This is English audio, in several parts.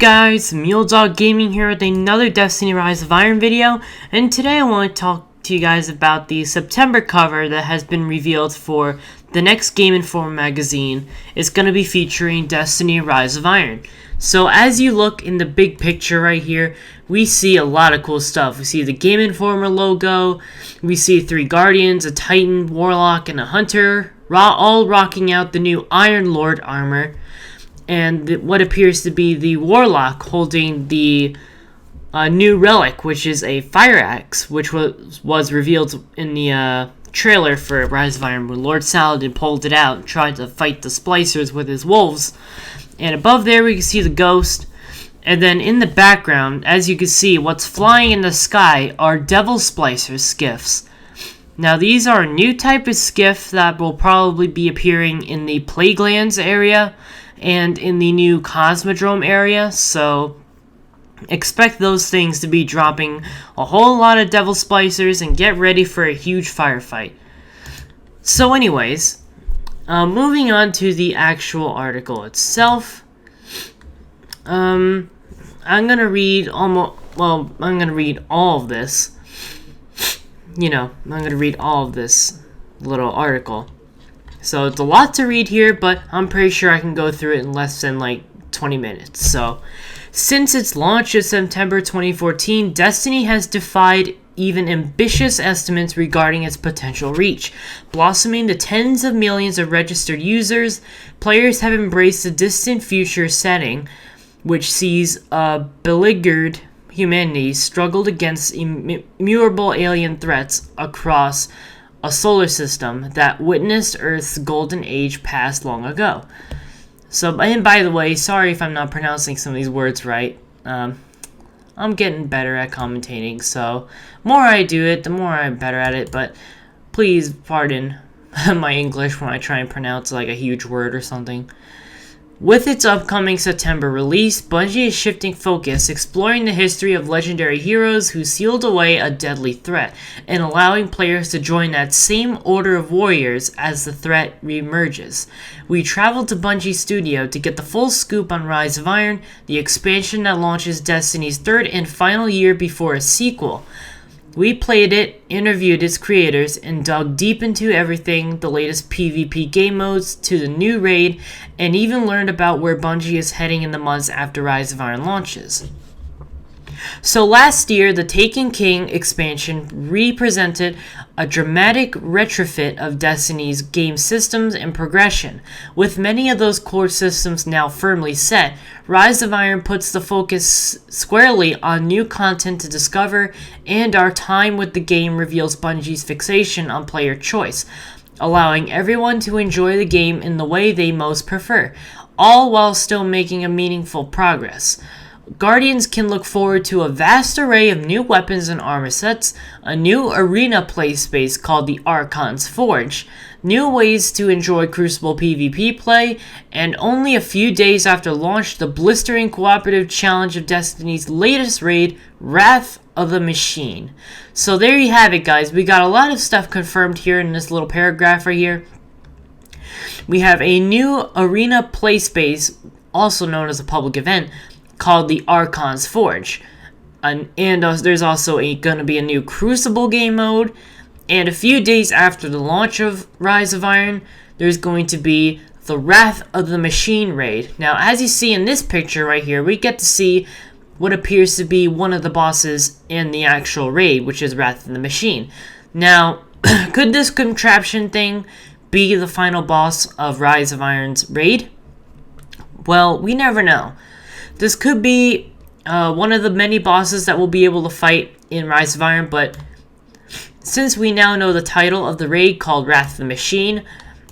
guys, MuleDog Gaming here with another Destiny Rise of Iron video, and today I want to talk to you guys about the September cover that has been revealed for the next Game Informer magazine. It's going to be featuring Destiny Rise of Iron. So as you look in the big picture right here, we see a lot of cool stuff. We see the Game Informer logo, we see 3 Guardians, a Titan, Warlock, and a Hunter, all rocking out the new Iron Lord armor. And what appears to be the Warlock holding the new relic, which is a fire axe, which was revealed in the trailer for Rise of Iron when Lord Saladin pulled it out and tried to fight the Splicers with his wolves. And above there we can see the Ghost. And then in the background, as you can see, what's flying in the sky are Devil Splicer skiffs. Now these are a new type of skiff that will probably be appearing in the Plaguelands area and in the new Cosmodrome area, so expect those things to be dropping a whole lot of Devil Splicers and get ready for a huge firefight. So anyways, moving on to the actual article itself, I'm gonna read all of this. I'm gonna read all of this little article. So it's a lot to read here, but I'm pretty sure I can go through it in less than 20 minutes. So, since its launch in September 2014, Destiny has defied even ambitious estimates regarding its potential reach. Blossoming to tens of millions of registered users, players have embraced the distant future setting, which sees beleaguered humanity struggled against immutable alien threats across a solar system that witnessed Earth's golden age pass long ago. So, and by the way, sorry if I'm not pronouncing some of these words right. I'm getting better at commentating, so the more I do it, the more I'm better at it, but please pardon my English when I try and pronounce a huge word or something. With its upcoming September release, Bungie is shifting focus, exploring the history of legendary heroes who sealed away a deadly threat, and allowing players to join that same order of warriors as the threat reemerges. We traveled to Bungie Studio to get the full scoop on Rise of Iron, the expansion that launches Destiny's third and final year before a sequel. We played it, interviewed its creators, and dug deep into everything, the latest PvP game modes to the new raid, and even learned about where Bungie is heading in the months after Rise of Iron launches. So last year, the Taken King expansion represented a dramatic retrofit of Destiny's game systems and progression. With many of those core systems now firmly set, Rise of Iron puts the focus squarely on new content to discover, and our time with the game reveals Bungie's fixation on player choice, allowing everyone to enjoy the game in the way they most prefer, all while still making a meaningful progress. Guardians can look forward to a vast array of new weapons and armor sets, a new arena play space called the Archon's Forge, new ways to enjoy Crucible PvP play, and only a few days after launch, the blistering cooperative challenge of Destiny's latest raid, Wrath of the Machine. So there you have it, guys. We got a lot of stuff confirmed here in this little paragraph right here. We have a new arena play space, also known as a public event, called the Archon's Forge. And there's also going to be a new Crucible game mode. And a few days after the launch of Rise of Iron, there's going to be the Wrath of the Machine raid. Now, as you see in this picture right here, we get to see what appears to be one of the bosses in the actual raid, which is Wrath of the Machine. Now, could this contraption thing be the final boss of Rise of Iron's raid? Well, we never know. This could be one of the many bosses that we'll be able to fight in Rise of Iron, but since we now know the title of the raid called Wrath of the Machine,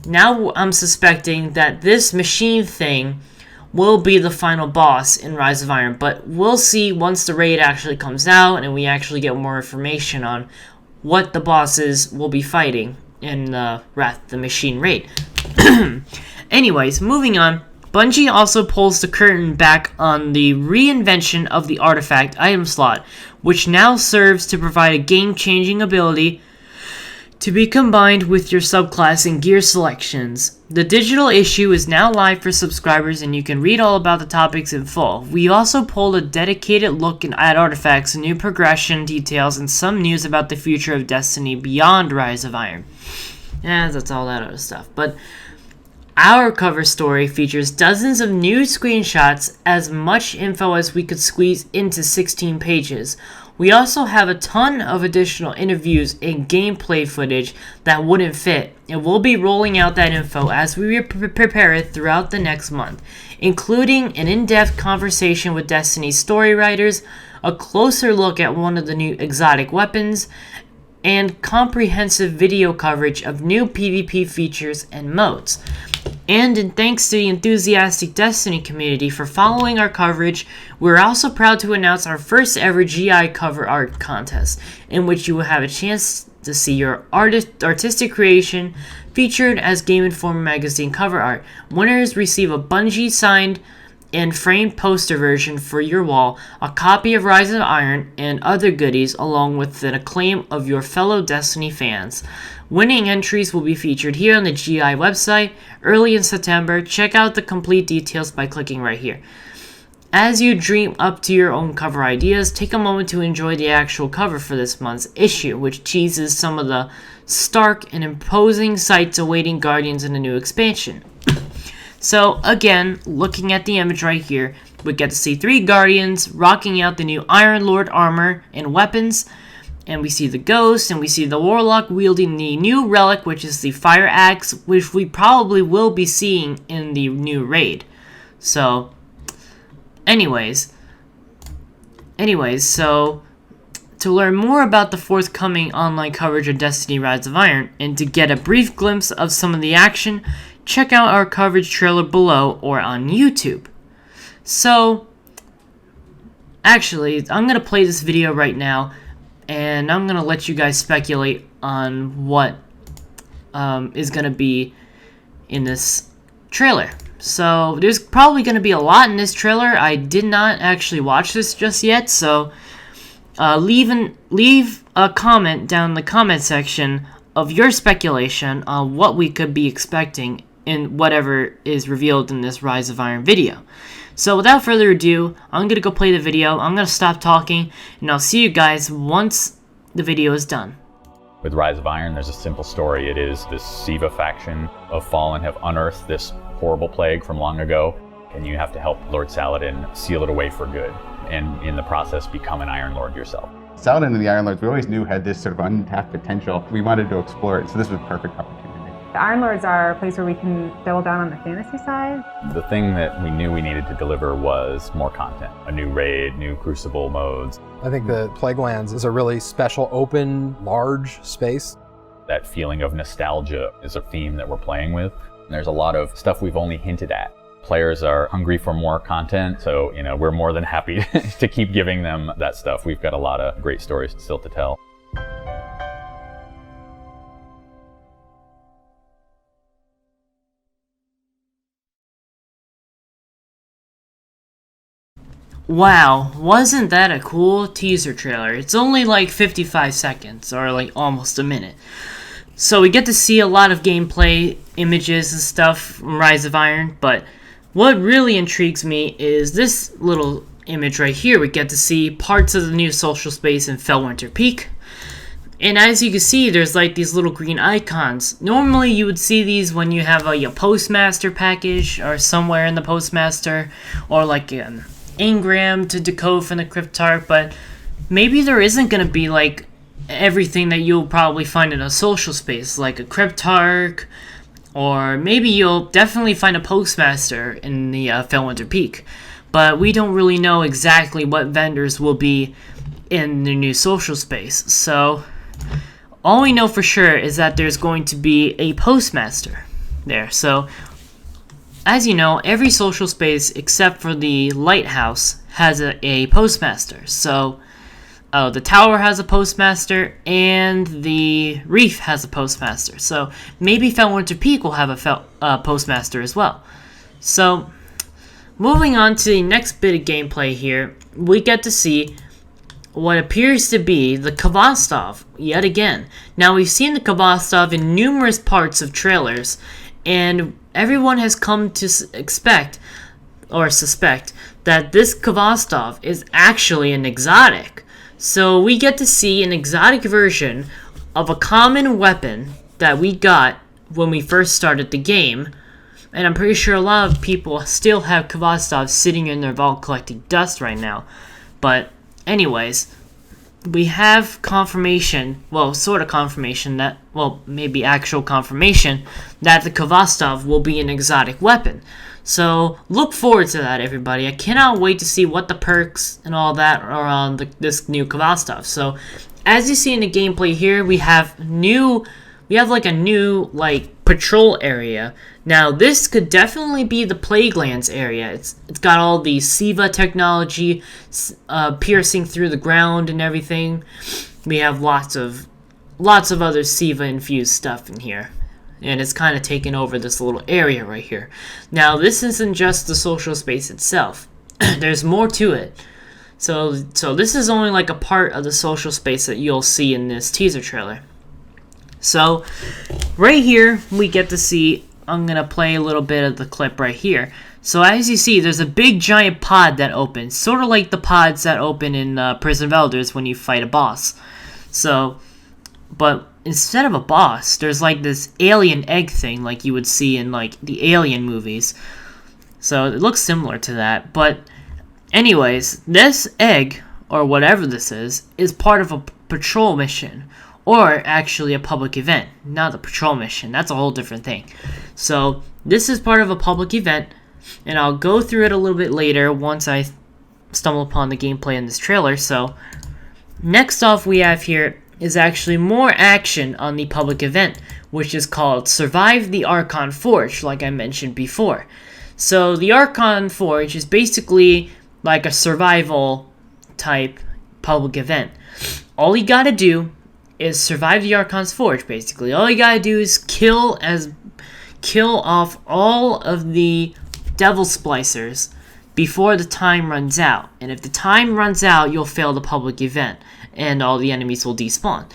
now I'm suspecting that this machine thing will be the final boss in Rise of Iron, but we'll see once the raid actually comes out and we actually get more information on what the bosses will be fighting in the Wrath of the Machine raid. Anyways, moving on. Bungie also pulls the curtain back on the reinvention of the artifact item slot, which now serves to provide a game-changing ability to be combined with your subclass and gear selections. The digital issue is now live for subscribers and you can read all about the topics in full. We also pulled a dedicated look at artifacts, new progression details, and some news about the future of Destiny beyond Rise of Iron. Yeah, that's all that other stuff. But our cover story features dozens of new screenshots, as much info as we could squeeze into 16 pages. We also have a ton of additional interviews and gameplay footage that wouldn't fit, and we'll be rolling out that info as we prepare it throughout the next month, including an in-depth conversation with Destiny's story writers, a closer look at one of the new exotic weapons, and comprehensive video coverage of new PvP features and modes. And thanks to the enthusiastic Destiny community for following our coverage, we're also proud to announce our first ever GI cover art contest, in which you will have a chance to see your artistic creation featured as Game Informer magazine cover art. Winners receive a Bungie signed and framed poster version for your wall, a copy of Rise of Iron, and other goodies, along with an acclaim of your fellow Destiny fans. Winning entries will be featured here on the GI website early in September. Check out the complete details by clicking right here. As you dream up to your own cover ideas, take a moment to enjoy the actual cover for this month's issue, which teases some of the stark and imposing sights awaiting Guardians in the new expansion. So again, looking at the image right here, we get to see 3 Guardians rocking out the new Iron Lord armor and weapons. And we see the Ghost, and we see the Warlock wielding the new relic, which is the Fire Axe, which we probably will be seeing in the new raid. So, anyways, so to learn more about the forthcoming online coverage of Destiny Rise of Iron, and to get a brief glimpse of some of the action, check out our coverage trailer below or on YouTube. So, actually, I'm going to play this video right now, and I'm going to let you guys speculate on what is going to be in this trailer. So, there's probably going to be a lot in this trailer. I did not actually watch this just yet, so leave a comment down in the comment section of your speculation on what we could be expecting in whatever is revealed in this Rise of Iron video. So without further ado, I'm going to go play the video. I'm going to stop talking, and I'll see you guys once the video is done. With Rise of Iron, there's a simple story. It is this Siva faction of Fallen have unearthed this horrible plague from long ago, and you have to help Lord Saladin seal it away for good, and in the process become an Iron Lord yourself. Saladin and the Iron Lords, we always knew had this sort of untapped potential. We wanted to explore it, so this was a perfect opportunity. The Iron Lords are a place where we can double down on the fantasy side. The thing that we knew we needed to deliver was more content. A new raid, new Crucible modes. I think the Plaguelands is a really special, open, large space. That feeling of nostalgia is a theme that we're playing with. And there's a lot of stuff we've only hinted at. Players are hungry for more content, so we're more than happy to keep giving them that stuff. We've got a lot of great stories still to tell. Wow, wasn't that a cool teaser trailer? It's only like 55 seconds, or like almost a minute. So we get to see a lot of gameplay images and stuff from Rise of Iron, but what really intrigues me is this little image right here. We get to see parts of the new social space in Felwinter Peak. And as you can see, there's like these little green icons. Normally you would see these when you have a Postmaster package, or somewhere in the Postmaster, or like an engram to decode from the Cryptarch, but maybe there isn't going to be like everything that you'll probably find in a social space, like a Cryptarch, or maybe you'll definitely find a Postmaster in the Felwinter Peak, but we don't really know exactly what vendors will be in the new social space. So all we know for sure is that there's going to be a Postmaster there. So as you know, every social space except for the Lighthouse has a Postmaster. So the Tower has a Postmaster, and the Reef has a Postmaster. So maybe Felwinter Peak will have a Postmaster as well. So moving on to the next bit of gameplay here, we get to see what appears to be the Khvostov yet again. Now, we've seen the Khvostov in numerous parts of trailers, and everyone has come to expect or suspect that this Khvostov is actually an exotic. So we get to see an exotic version of a common weapon that we got when we first started the game. And I'm pretty sure a lot of people still have Khvostovs sitting in their vault collecting dust right now. But anyways, we have confirmation, well, sort of confirmation that, well, maybe actual confirmation that the Khvostov will be an exotic weapon. So look forward to that, everybody. I cannot wait to see what the perks and all that are on this new Khvostov. So as you see in the gameplay here, we have a new patrol area. Now this could definitely be the Plaguelands area. It's got all the SIVA technology piercing through the ground and everything. We have lots of other SIVA infused stuff in here. And it's kind of taken over this little area right here. Now, this isn't just the social space itself. There's more to it. So this is only like a part of the social space that you'll see in this teaser trailer. So, right here, we get to see, I'm going to play a little bit of the clip right here. So, as you see, there's a big giant pod that opens. Sort of like the pods that open in Prison of Elders when you fight a boss. So, but instead of a boss, there's like this alien egg thing like you would see in like the Alien movies. So it looks similar to that. But anyways, this egg, or whatever this is part of a patrol mission. Or actually a public event. Not a patrol mission. That's a whole different thing. So this is part of a public event. And I'll go through it a little bit later once I stumble upon the gameplay in this trailer. So next off we have here is actually more action on the public event, which is called Survive the Archon Forge, like I mentioned before. So the Archon Forge is basically like a survival type public event. All you gotta do is survive the Archon's Forge, basically. All you gotta do is kill off all of the Devil Splicers before the time runs out. And if the time runs out, you'll fail the public event, and all the enemies will despawn.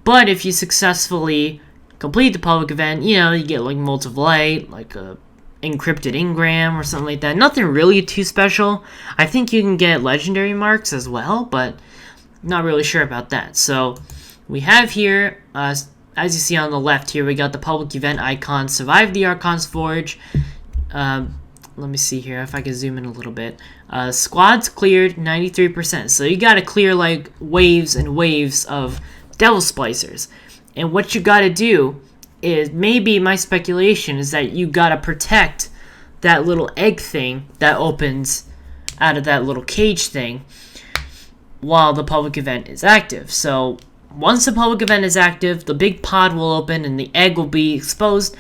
But if you successfully complete the public event, you get like multiple light, like a encrypted engram or something like that. Nothing really too special. I think you can get legendary marks as well, but not really sure about that. So we have here, as you see on the left here, we got the public event icon, Survive the Archon's Forge. Let me see here if I can zoom in a little bit. Squads cleared 93%. So you gotta clear like waves and waves of Devil Splicers. And what you gotta do is, maybe my speculation is that you gotta protect that little egg thing that opens out of that little cage thing while the public event is active. So once the public event is active, the big pod will open and the egg will be exposed.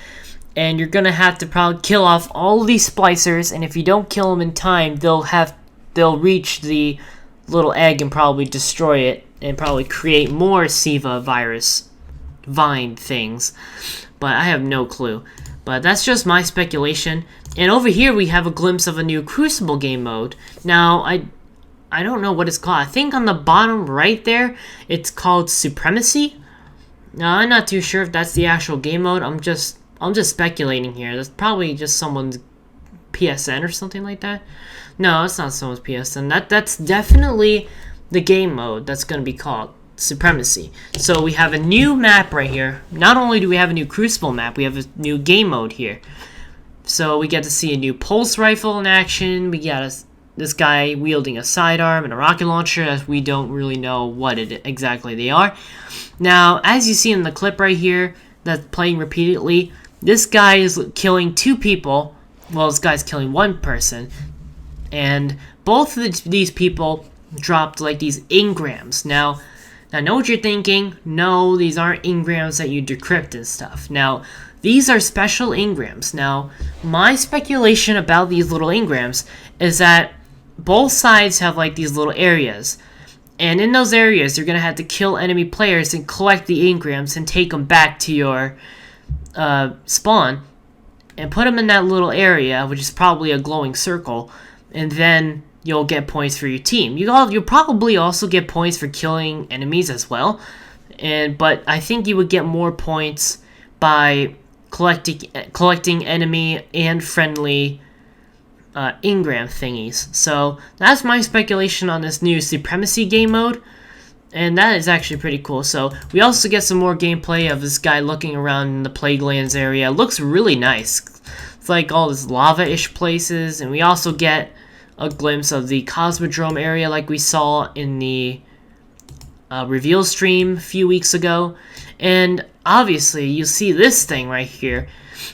And you're gonna have to probably kill off all of these splicers, and if you don't kill them in time, they'll reach the little egg and probably destroy it, and probably create more SIVA virus vine things. But I have no clue. But that's just my speculation. And over here we have a glimpse of a new Crucible game mode. Now I don't know what it's called. I think on the bottom right there, it's called Supremacy. Now I'm not too sure if that's the actual game mode. I'm just speculating here. That's probably just someone's PSN or something like that. No, it's not someone's PSN. That's definitely the game mode that's going to be called Supremacy. So we have a new map right here. Not only do we have a new Crucible map, we have a new game mode here. So we get to see a new pulse rifle in action. We got this guy wielding a sidearm and a rocket launcher, as we don't really know what exactly they are. Now, as you see in the clip right here that's playing repeatedly, this guy is killing two people. Well, this guy's killing one person. And both of these people dropped like these engrams. Now, I know what you're thinking. No, these aren't engrams that you decrypt and stuff. Now, these are special engrams. Now, my speculation about these little engrams is that both sides have like these little areas. And in those areas, you're going to have to kill enemy players and collect the engrams and take them back to your spawn and put them in that little area, which is probably a glowing circle, and then you'll get points for your team. You'll probably also get points for killing enemies as well, but I think you would get more points by collecting enemy and friendly engram thingies. So that's my speculation on this new Supremacy game mode, and that is actually pretty cool. So we also get some more gameplay of this guy looking around in the Plaguelands area. It looks really nice. It's like all this lava-ish places, and we also get a glimpse of the Cosmodrome area like we saw in the reveal stream a few weeks ago. And obviously you see this thing right here.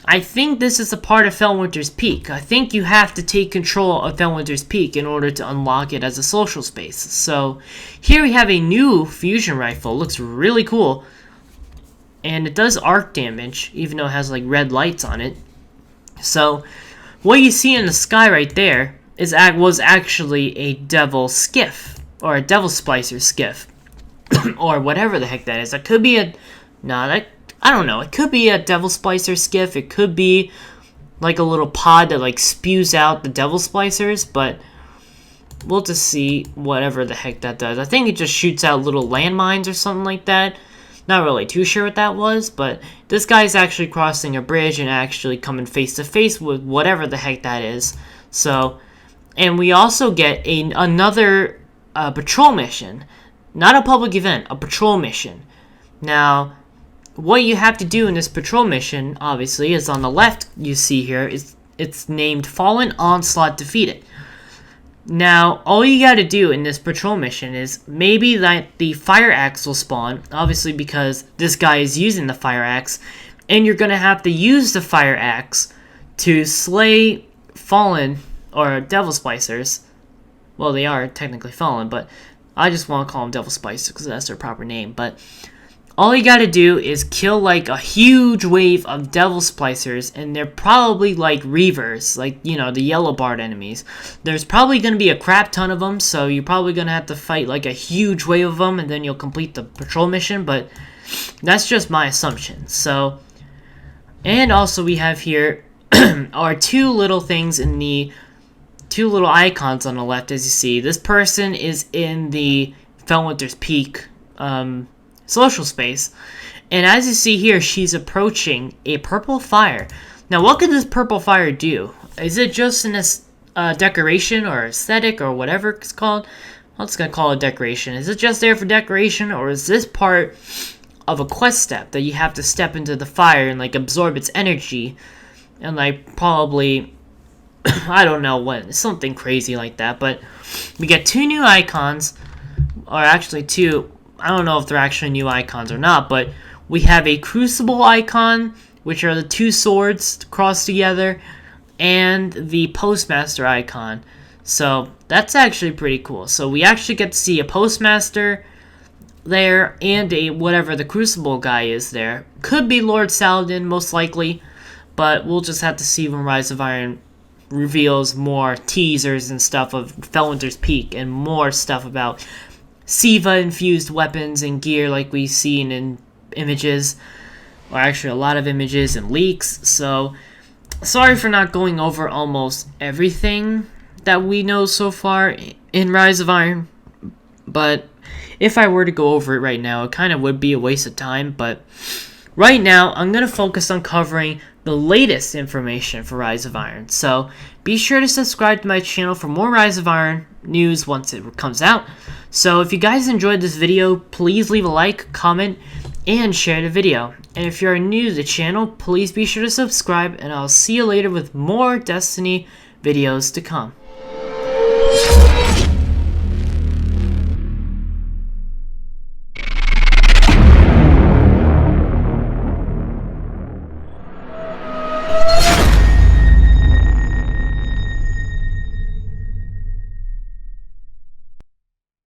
I think this is a part of Felwinter's Peak. I think you have to take control of Felwinter's Peak in order to unlock it as a social space. So here we have a new fusion rifle. It looks really cool, and it does arc damage even though it has like red lights on it. So what you see in the sky right there was actually a Devil Skiff, or a Devil Splicer Skiff, or whatever the heck that is. That could be a... I don't know. It could be a Devil Splicer Skiff. It could be like a little pod that like spews out the Devil Splicers, but we'll just see whatever the heck that does. I think it just shoots out little landmines or something like that. Not really too sure what that was, but this guy's actually crossing a bridge and actually coming face to face with whatever the heck that is. So, and we also get another patrol mission. Not a public event, a patrol mission. Now, what you have to do in this patrol mission, obviously, is on the left, you see here, it's named Fallen Onslaught Defeated. Now, all you gotta do in this patrol mission is maybe that the fire axe will spawn, obviously because this guy is using the fire axe, and you're gonna have to use the fire axe to slay Fallen, or Devil Splicers. Well, they are technically Fallen, but I just want to call them Devil Splicers because that's their proper name. But all you gotta do is kill like a huge wave of Devil Splicers, and they're probably like Reavers, like, you know, the yellow barred enemies. There's probably gonna be a crap ton of them, so you're probably gonna have to fight like a huge wave of them, and then you'll complete the patrol mission, but that's just my assumption. So, and also we have here our two little things in the two little icons on the left. As you see, this person is in the Felwinter's Peak social space, and as you see here, she's approaching a purple fire. Now, what could this purple fire do? Is it just an decoration or aesthetic or whatever it's called? I'm just gonna call it decoration. Is it just there for decoration, or is this part of a quest step that you have to step into the fire and like absorb its energy and like probably I don't know what, something crazy like that? But we get two new icons, or actually two. I don't know if they're actually new icons or not, but we have a Crucible icon, which are the two swords crossed together, and the Postmaster icon. So that's actually pretty cool. So we actually get to see a Postmaster there and a whatever the Crucible guy is there. Could be Lord Saladin, most likely, but we'll just have to see when Rise of Iron reveals more teasers and stuff of Felwinter's Peak and more stuff about Siva-infused weapons and gear like we've seen in images, or actually a lot of images and leaks. So, sorry for not going over almost everything that we know so far in Rise of Iron, but if I were to go over it right now, it kind of would be a waste of time. But right now, I'm going to focus on covering the latest information for Rise of Iron. So, be sure to subscribe to my channel for more Rise of Iron news once it comes out. So if you guys enjoyed this video, please leave a like, comment, and share the video. And if you're new to the channel, please be sure to subscribe, and I'll see you later with more Destiny videos to come.